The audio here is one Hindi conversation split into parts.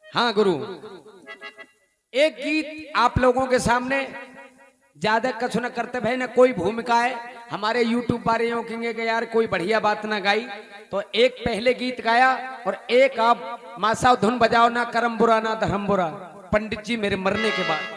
हाँ गुरु, एक गीत आप लोगों के सामने ज्यादा कछु न करते भाई, न कोई भूमिका है। हमारे YouTube वाले यूं कहेंगे कि यार कोई बढ़िया बात ना गाई, तो एक पहले गीत गाया और एक आप मासाव धुन बजाओ, ना करम बुरा ना धर्म बुरा, पंडित जी मेरे मरने के बाद।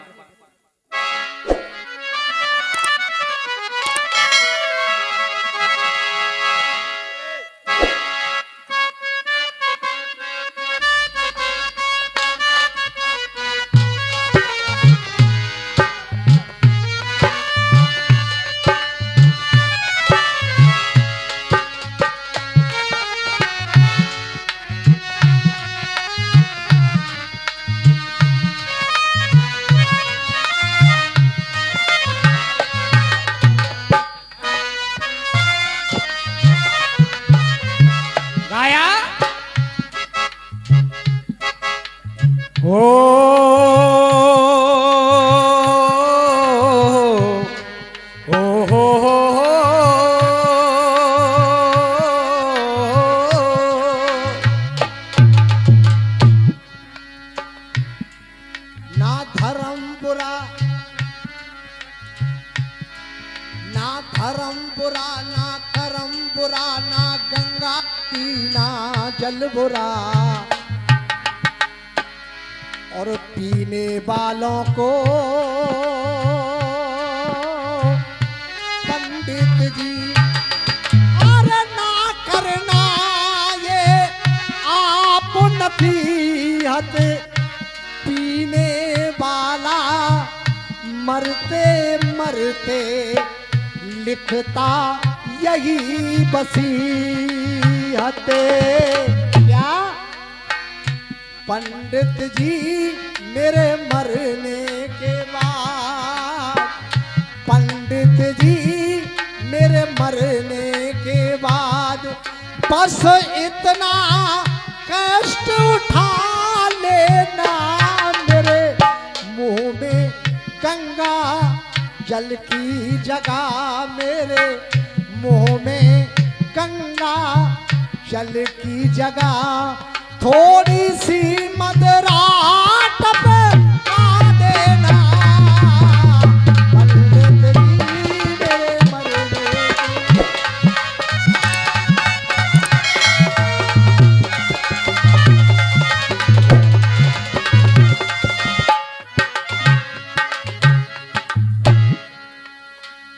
ओ हो ना धर्म बुरा, ना धर्म बुरा, ना करम बुरा, ना गंगा पीना जल बुरा, और पीने वालों को पंडित जी अरे ना करना ये आप नसीहत, पीने वाला मरते मरते लिखता यही वसीयत। क्या पंडित जी मेरे मरने के बाद, पंडित जी मेरे मरने के बाद बस इतना कष्ट उठा लेना, मेरे मुंह में गंगा जल की जगह, मेरे मुंह में गंगा जल की जगह थोड़ी सी मदराट पे आ देना, पंडित जी मेरे मरने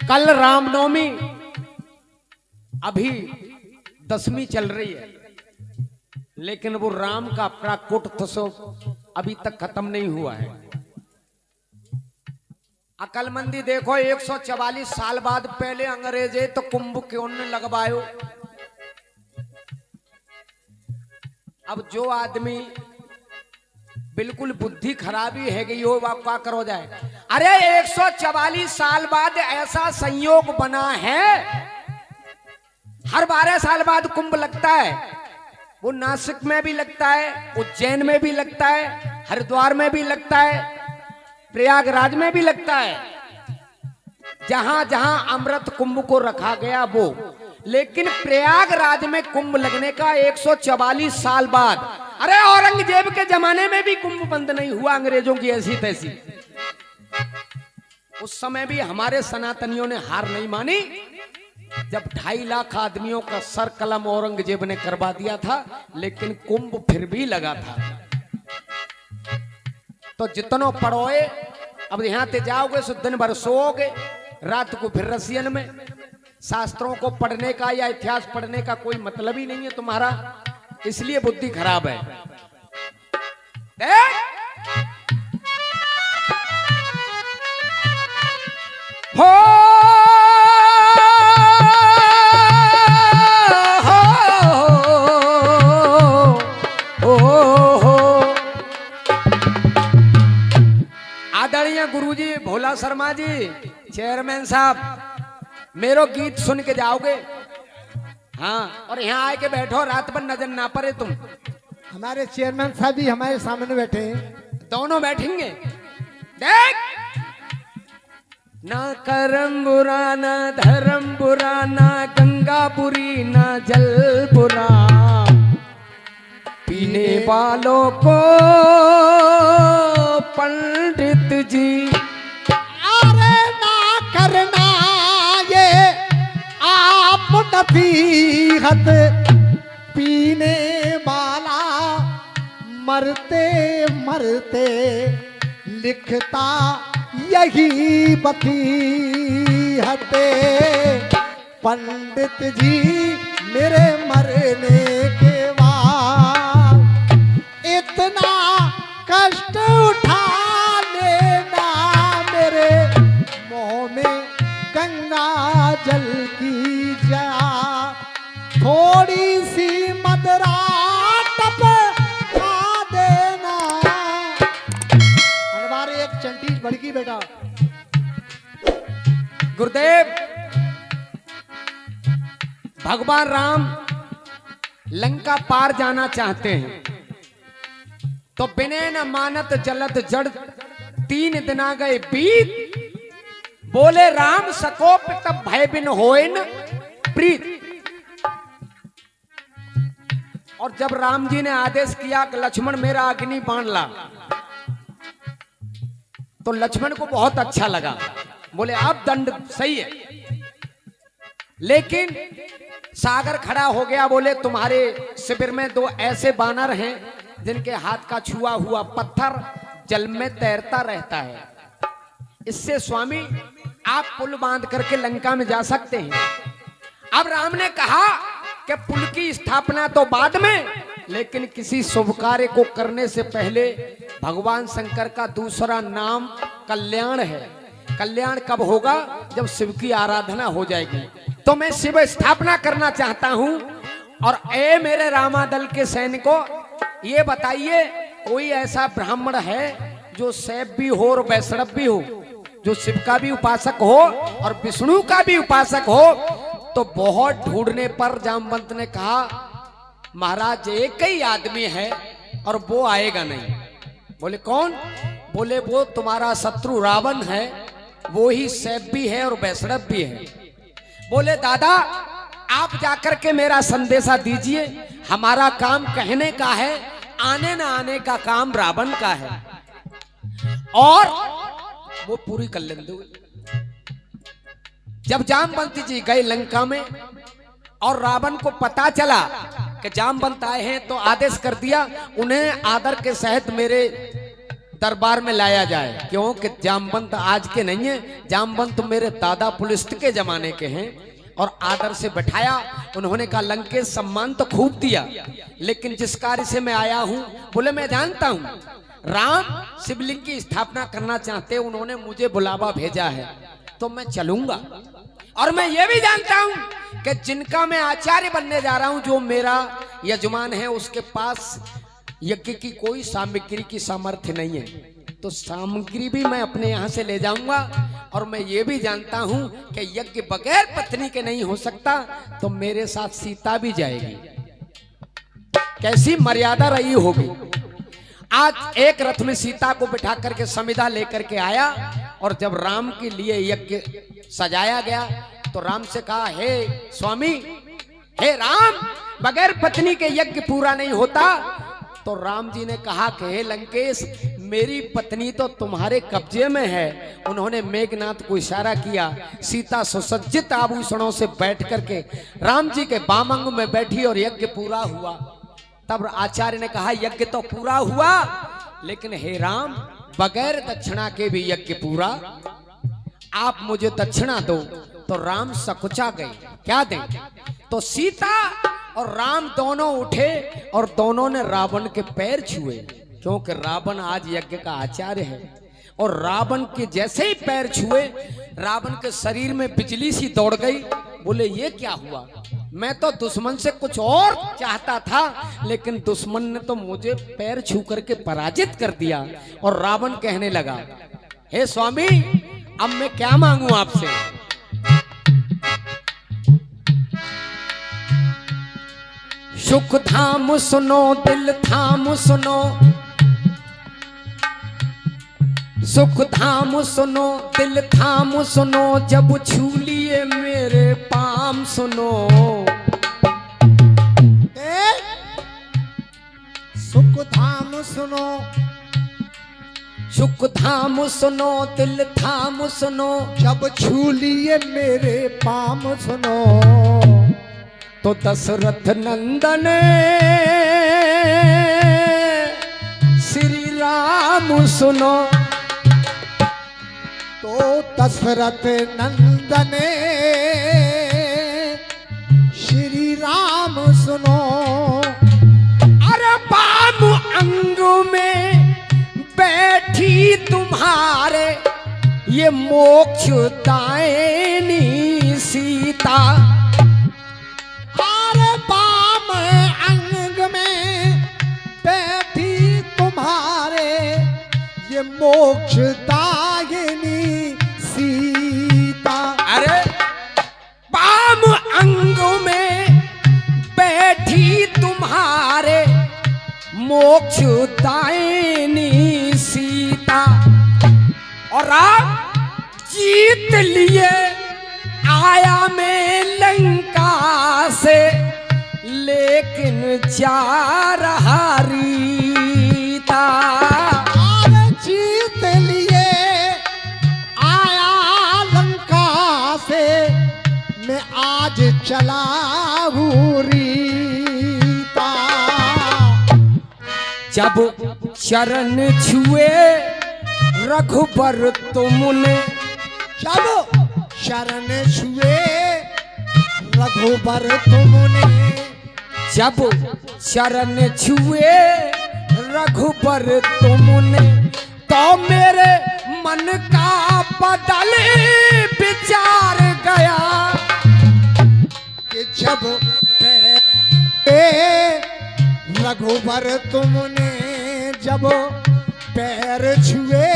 कल रामनवमी, अभी 10वीं चल रही है, लेकिन वो राम का प्राकुट उत्सव अभी तक खत्म नहीं हुआ है। अकलमंदी देखो, 144 साल बाद पहले अंग्रेजे तो कुंभ क्यों न लगवायो। अब जो आदमी बिल्कुल बुद्धि खराबी है कि यो क्या करो जाए, अरे 144 साल बाद ऐसा संयोग बना है, हर 12 साल बाद कुंभ लगता है। वो नासिक में भी लगता है, उज्जैन में भी लगता है, हरिद्वार में भी लगता है, प्रयागराज में भी लगता है, जहां जहां अमृत कुंभ को रखा गया वो। लेकिन प्रयागराज में कुंभ लगने का 144 साल बाद, अरे औरंगजेब के जमाने में भी कुंभ बंद नहीं हुआ, अंग्रेजों की ऐसी तैसी। उस समय भी हमारे सनातनियों ने हार नहीं मानी, जब 2.5 लाख आदमियों का सर कलम औरंगजेब ने करवा दिया था, लेकिन कुंभ फिर भी लगा था। तो जितनो पढ़ोए, अब यहां ते जाओगे सो दिन भर सोओगे, रात को फिर रसियन में। शास्त्रों को पढ़ने का या इतिहास पढ़ने का कोई मतलब ही नहीं है तुम्हारा, इसलिए बुद्धि खराब है। हो आदरणीय गुरुजी भोला शर्मा जी, चेयरमैन साहब, मेरो गीत सुन के जाओगे। हाँ, और यहाँ आके बैठो, रात भर नजर ना पड़े तुम। हमारे चेयरमैन साहब भी हमारे सामने बैठे हैं, दोनों बैठेंगे। देख, ना करम बुरा ना धर्म बुरा, ना गंगा बुरी ना जल बुरा, पीने वालों को पंडित जी अरे ना करना ये आप नसीहत, पीने वाला मरते मरते लिखता यही बतीहते। पंडित जी मेरे मरने के बाद इतना कष्ट उठा लेना, मेरे मुंह में गंगा जल की जा थोड़ी सी मदरा टपका देना। हमारे एक चंटी बड़की बेटा गुरुदेव, भगवान राम लंका पार जाना चाहते हैं तो बिने न मानत जलत जड़ 3 दिन आ गए बीत। बोले राम सकोप तब भय बिन होए न प्रीत। और जब राम जी ने आदेश किया कि लक्ष्मण मेरा अग्नि बाण ला, तो लक्ष्मण को बहुत अच्छा लगा। बोले अब दंड सही है। लेकिन सागर खड़ा हो गया। बोले तुम्हारे शिविर में 2 ऐसे बानर हैं जिनके हाथ का छुआ हुआ पत्थर जल में तैरता रहता है। इससे स्वामी आप पुल बांध करके लंका में जा सकते हैं। अब राम ने कहा कि पुल की स्थापना तो बाद में, लेकिन किसी शुभ कार्य को करने से पहले भगवान शंकर का दूसरा नाम कल्याण है। कल्याण कब होगा? जब शिव की आराधना हो जाएगी। तो मैं शिव स्थापना करना चाहता हूं। और ए मेरे रामादल के सैनिकों, ये बताइए कोई ऐसा ब्राह्मण है जो शैव भी हो और वैष्णव भी हो, जो शिव का भी उपासक हो और विष्णु का भी उपासक हो? तो बहुत ढूंढने पर जामवंत ने कहा महाराज एक ही आदमी है और वो आएगा नहीं। बोले कौन? बोले वो तुम्हारा शत्रु रावण है, वो ही शैव भी है और वैष्णव भी है। बोले दादा आप जाकर के मेरा संदेशा दीजिए, हमारा काम कहने का है, आने ना आने का काम रावण का है। और वो पूरी कर लेंगे। जब जामवंत जी गए लंका में और रावण को पता चला कि जामवंत आए हैं, तो आदेश कर दिया उन्हें आदर के सहित मेरे दरबार में लाया जाए। क्योंकि जामवंत आज के नहीं है, जामवंत मेरे दादा पुलिस के जमाने के हैं। और आदर से बैठाया। उन्होंने कहा लंकेश सम्मान तो खूब दिया, लेकिन जिस कार्य से मैं आया हूं, बोले मैं जानता हूं राम शिवलिंग की स्थापना करना चाहते, उन्होंने मुझे बुलावा भेजा है तो मैं चलूंगा। और मैं ये भी जानता हूं कि जिनका मैं आचार्य बनने जा रहा हूं, जो मेरा यजमान है, उसके पास यज्ञ की कोई सामग्री की सामर्थ्य नहीं है, तो सामग्री भी मैं अपने यहाँ से ले जाऊंगा। और मैं ये भी जानता हूं कि यज्ञ बगैर पत्नी के नहीं हो सकता, तो मेरे साथ सीता भी जाएगी। कैसी मर्यादा रही होगी। आज एक रथ में सीता को बिठा करके समिधा लेकर के आया, और जब राम के लिए यज्ञ सजाया गया तो राम से कहा हे स्वामी, हे राम, बगैर पत्नी के यज्ञ पूरा नहीं होता। तो राम जी ने कहा कि हे लंकेश, मेरी पत्नी तो तुम्हारे कब्जे में है। उन्होंने मेघनाथ को इशारा किया। सीता सुसज्जित आभूषणों से बैठ करके राम जी के बामंग में बैठी और यज्ञ पूरा हुआ। तब आचार्य ने कहा यज्ञ तो पूरा हुआ, लेकिन हे राम, बगैर दक्षिणा के भी यज्ञ पूरा, आप मुझे दक्षिणा दो। तो राम सकुचा गए, क्या दें? तो सीता और राम दोनों उठे और दोनों ने रावण के पैर छुए, क्योंकि रावण आज यज्ञ का आचार्य है। और रावण के जैसे ही पैर छुए, रावण के शरीर में बिजली सी दौड़ गई। बोले ये क्या हुआ? मैं तो दुश्मन से कुछ और चाहता था, लेकिन दुश्मन ने तो मुझे पैर छू करके पराजित कर दिया। और रावण कहने लगा हे स्वामी, अब मैं क्या मांगू आपसे? सुख थाम सुनो, दिल थाम सुनो, सुख थाम सुनो, दिल थाम सुनो, जब छू लिए मेरे पाम सुनो। धाम सुनो, सुख धाम सुनो, दिल थाम सुनो, जब छू लिए मेरे पाम सुनो। तो दशरथ नंदन श्री राम सुनो, तो दशरथ नंदन श्री राम सुनो। अरे बाम अंग में बैठी तुम्हारे ये मोक्ष दायिनी सीता। अरे बाम अंग में बैठी तुम्हारे ये मोक्ष दायिनी सीता। अरे बाम अंग में बैठी तुम्हारे मोक्ष दायिनी सीता। और आप जीत लिए आया मैं लंका से, लेकिन जा रहा रीता। अरे जीत लिए आया लंका से, मैं आज चला हूँ रीता। जब चरण छुए रघुबर तुमने, जब शरण छुए रघुबर तुमने, जब चरण छुए रघुबर तुमने, तो मेरे मन का बदल विचार गया। कि जब रघुबर तुमने, जब पैर छुए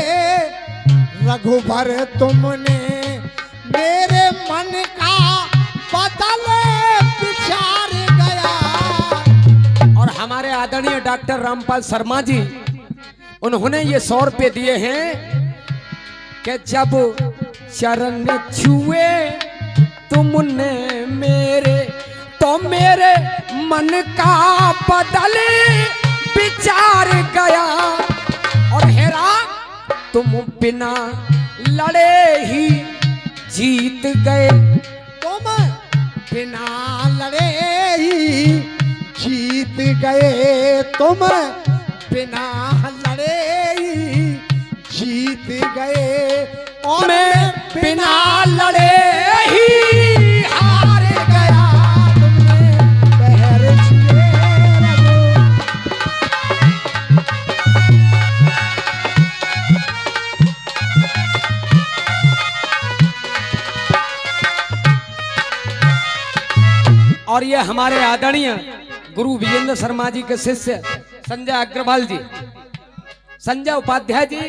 रघुबर तुमने, मेरे मन का बदल विचार गया। और हमारे आदरणीय डॉक्टर रामपाल शर्मा जी, उन्होंने ये 100 रुपये दिए हैं कि जब चरण छुए तुमने मेरे, तो मेरे मन का बदल विचार गया। और हेरा तुम बिना लड़े ही जीत गए, तुम बिना लड़े ही जीत गए, तुम बिना लड़े ही जीत गए। और मैं बिना लड़े ही हार गया। तुमने पैर छुए और ये हमारे आदरणीय गुरु विजेंद्र शर्मा जी के शिष्य संजय अग्रवाल जी, संजय उपाध्याय जी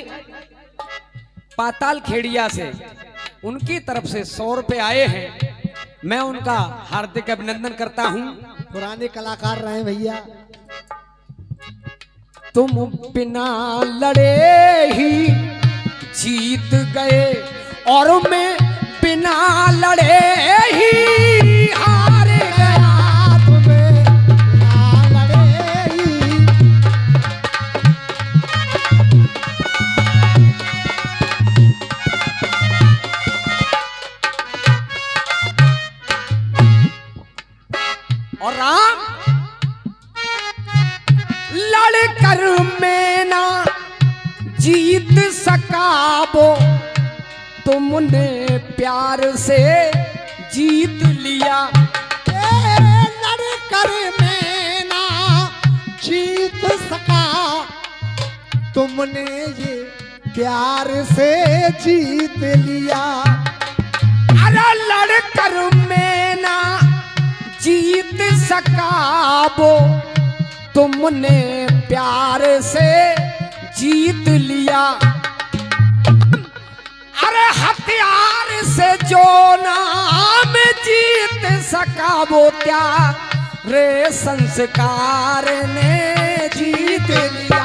पाताल खेड़िया से, उनकी तरफ से 100 रुपये आए हैं। मैं उनका हार्दिक अभिनंदन करता हूं। पुराने कलाकार रहे भैया। तुम बिना लड़े ही जीत गए, और मैं बिना लड़े ही हार गया। तुम्हें बिना लड़े ही और राम लड़कर मैं ना जीत सका वो, तुमने प्यार से जीत लिया। लड़कर मैं ना जीत सका, तुमने ये प्यार से जीत लिया। अरे लड़कर मैं ना जीत सका वो, तुमने प्यार से जीत लिया। अरे हथियार से जो नाम जीत सका वो, त्यारे संस्कार ने जीत लिया।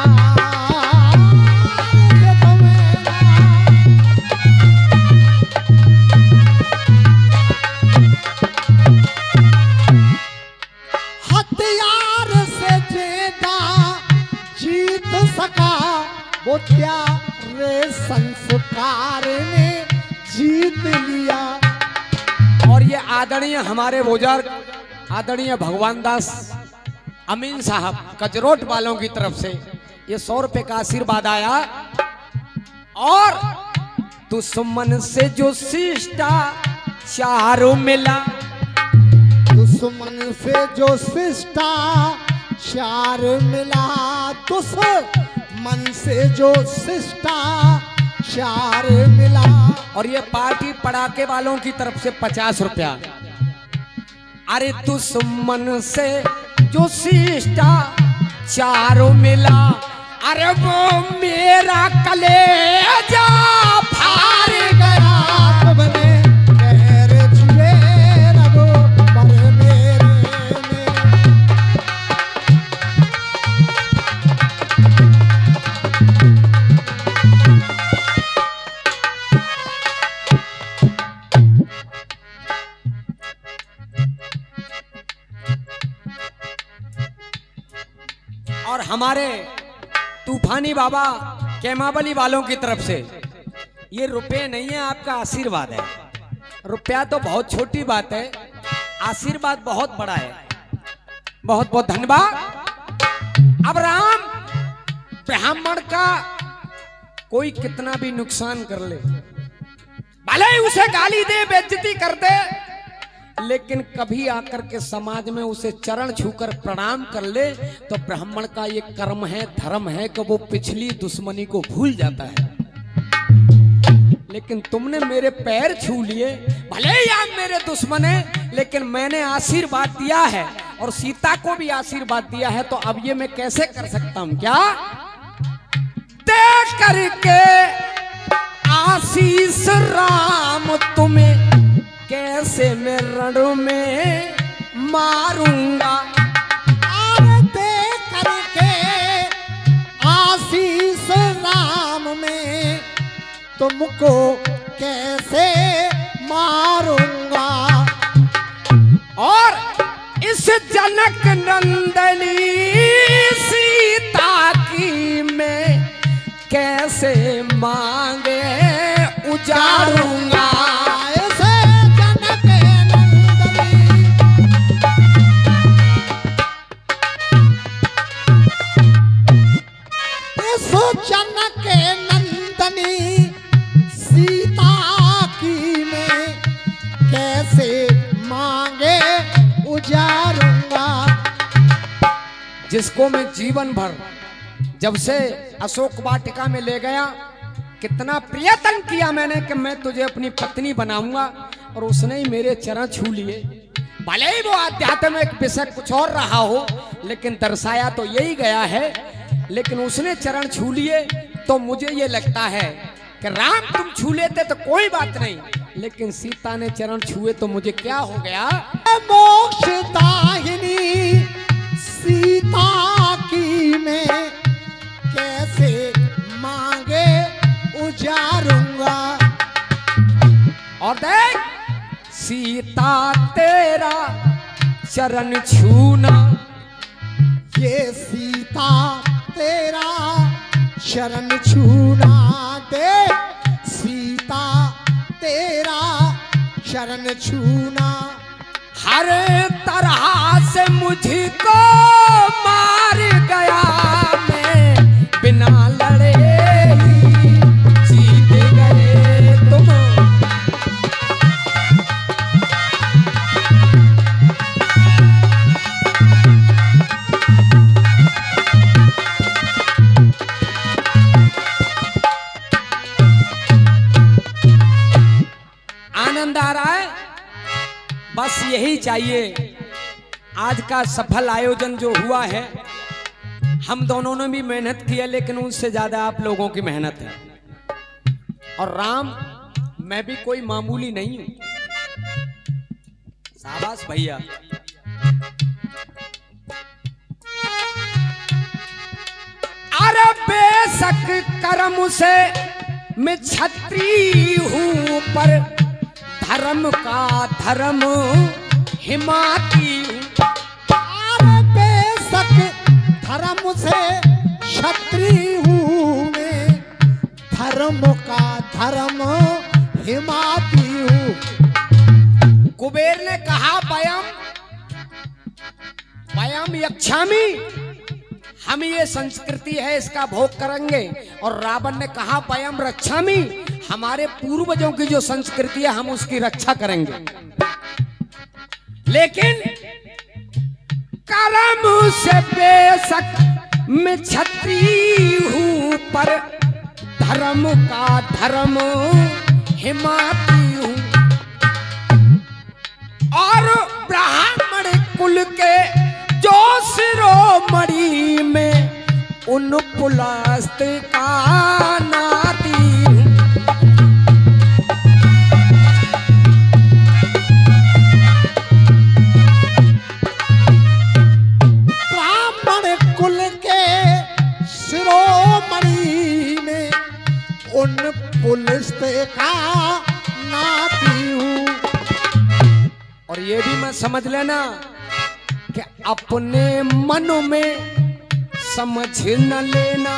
हथियार से जेदा सका वो प्यारे संस्कार ने जीत लिया। और ये आदरणीय हमारे बुजुर्ग आदरणीय भगवान दास अमीन साहब कजरोट वालों की तरफ से ये 100 रुपए का आशीर्वाद आया। और दुश्मन से जो शिष्टाचार मिला, दुश्मन से जो शिष्टाचार मिला, दुश्मन से जो शिष्टाचार मिला। और ये पार्टी पड़ाके वालों की तरफ से 50 रुपया। अरे दुश्मन से जो शिष्टाचार मिला, अरे वो मेरा कलेजा फाड़ गया। तुमने पैर छुए रगो पर मेरे में। और हमारे तूफानी बाबा कैमावली वालों की तरफ से ये रुपए नहीं है, आपका आशीर्वाद है। रुपया तो बहुत छोटी बात है, आशीर्वाद बहुत बड़ा है। बहुत बहुत धन्यवाद। अब राम ब्राह्मण का कोई कितना भी नुकसान कर ले, भले ही उसे गाली दे, बेइज्जती कर दे, लेकिन कभी आकर के समाज में उसे चरण छूकर प्रणाम कर ले तो ब्राह्मण का ये कर्म है, धर्म है कि वो पिछली दुश्मनी को भूल जाता है। लेकिन तुमने मेरे पैर छू लिए, भले ही आप मेरे दुश्मन हैं, लेकिन मैंने आशीर्वाद दिया है और सीता को भी आशीर्वाद दिया है, तो अब ये मैं कैसे कर सकता हूं? क्या दे करके आशीष राम तुम्हें कैसे मैं रण में मारूंगा। और दे करके आशीष राम में तुमको कैसे मारूंगा। और इस जनक नंदनी सीता की मैं कैसे मांगे उजाड़ूंगा। ऐसे जनक नंदनी इस जनक नंदनी सीता की मैं कैसे मांगे उजारूंगा। जिसको मैं जीवन भर जब से अशोक वाटिका में ले गया, कितना प्रयत्न किया मैंने कि मैं तुझे अपनी पत्नी बनाऊंगा, और उसने ही मेरे चरण छू लिए। भले ही वो आध्यात्मिक विषय कुछ और रहा हो, लेकिन दर्शाया तो यही गया है। लेकिन उसने चरण छू लिए तो मुझे ये लगता है कि राम तुम छू लेते तो कोई बात नहीं, लेकिन सीता ने चरण छुए तो मुझे क्या हो गया। मोक्षदायिनी सीता की मैं कैसे मांगे उजारूंगा। और देख सीता तेरा चरण छूना, ये सीता तेरा शरण छूना। दे सीता तेरा शरण छूना। हर तरह से मुझको मार गया, मैं बिना लड़े ही जीत गए तुम। आनंद आ रहा है, बस यही चाहिए। आज का सफल आयोजन जो हुआ है, हम दोनों ने भी मेहनत की है, लेकिन उससे ज्यादा आप लोगों की मेहनत है। और राम मैं भी कोई मामूली नहीं हूं। शाबाश भैया। अरे बेशक कर्म से मैं छत्री हूं, पर धर्म का धर्म हिमाती हूं। अरे बेशक धर्म से क्षत्रिय हूँ मैं, धर्म का धर्म हिमाती हूँ। कुबेर ने कहा वयम वयम यक्षामि, हम ये संस्कृति है इसका भोग करेंगे। और रावण ने कहा वयम रक्षामि, हमारे पूर्वजों की जो संस्कृति है हम उसकी रक्षा करेंगे। लेकिन कर्म से बेशक मैं क्षत्रिय हूं, पर धर्म का धर्म हिमाती हूं। और ब्राह्मण कुल के जो शिरोमणि में उन पुलस्त का नाती हूं। ब्राह्मण कुल के शिरोमणि में उन पुलस्त का नाती हूँ। और ये भी मैं समझ लेना कि अपने मन में समझ न लेना,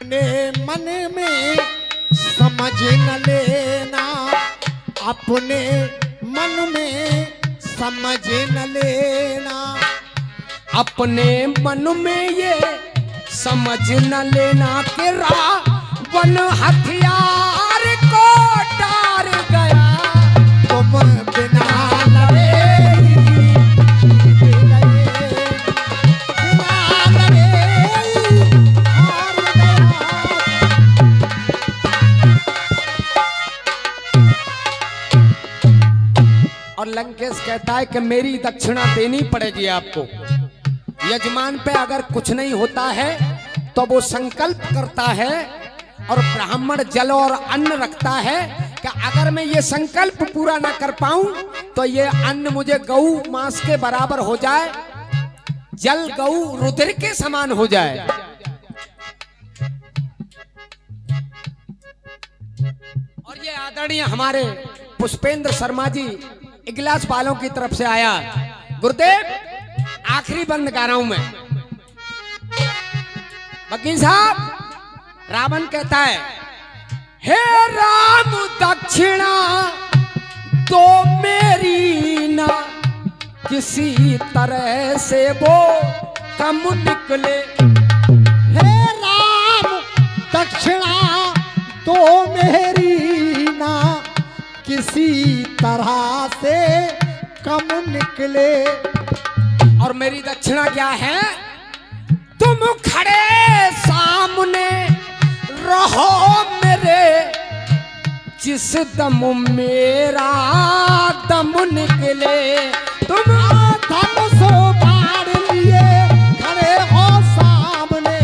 अपने मन में समझ न लेना, अपने मन में समझ न लेना, अपने मन में ये समझ न लेना कि रावण हथियार को डार गया। तुम बिना लड़े जीत गए, बिना लड़े हार गया। और लंकेश कहता है कि मेरी दक्षिणा देनी पड़ेगी आपको। यजमान पे अगर कुछ नहीं होता है तो वो संकल्प करता है और ब्राह्मण जल और अन्न रखता है कि अगर मैं ये संकल्प पूरा ना कर पाऊं तो ये अन्न मुझे गऊ मांस के बराबर हो जाए, जल गऊ रुधिर के समान हो जाए। और ये आदरणीय हमारे पुष्पेंद्र शर्मा जी इगलास वालों की तरफ से आया। गुरुदेव आखिरी बंद गा रहा हूं मैं। वकील साहब, रावण कहता है हे राम दक्षिणा तो मेरी ना किसी तरह से वो कम निकले। हे राम दक्षिणा तो मेरी ना किसी तरह से कम निकले। और मेरी दक्षिणा क्या है? तुम खड़े सामने रहो मेरे, जिस दम मेरा दम निकले। तुम धनुष बाण लिए खड़े हो सामने,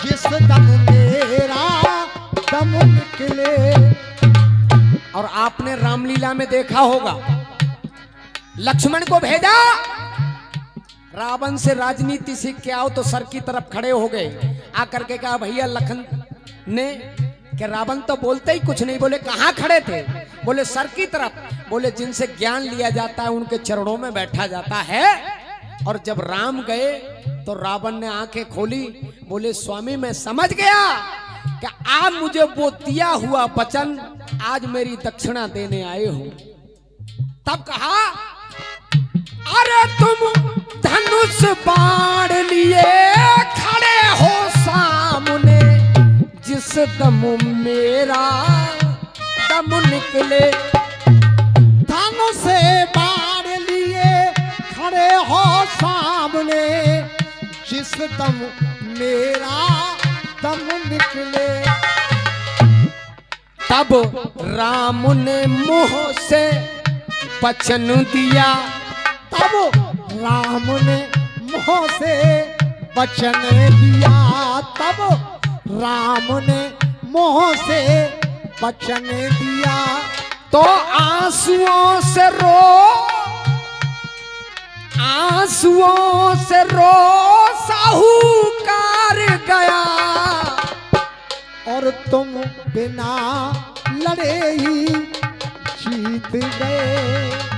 जिस दम मेरा दम निकले। और आपने रामलीला में देखा होगा, लक्ष्मण को भेजा, रावण से राजनीति सीख के आओ तो सर की तरफ खड़े हो गए। आकर के कहा भैया लखन ने कि रावण तो बोलते ही कुछ नहीं। बोले कहाँ खड़े थे? बोले सर की तरफ। बोले जिनसे ज्ञान लिया जाता है उनके चरणों में बैठा जाता है। और जब राम गए तो रावण ने आंखें खोली, बोले स्वामी मैं समझ गया कि आप मुझे वो दिया हुआ वचन आज मेरी दक्षिणा देने आए हो। तब कहा अरे तुम धनुष बाण लिए खड़े हो सामने, जिस दम मेरा दम निकले। धनुष बाण लिए खड़े हो सामने, जिस दम मेरा दम निकले। तब राम ने मुंह से वचन दिया, तब राम ने मुंह से वचन दिया, तब राम ने मुंह से वचन दिया। तो आंसुओं से रो साहूकार गया। और तुम बिना लड़े ही जीत गए।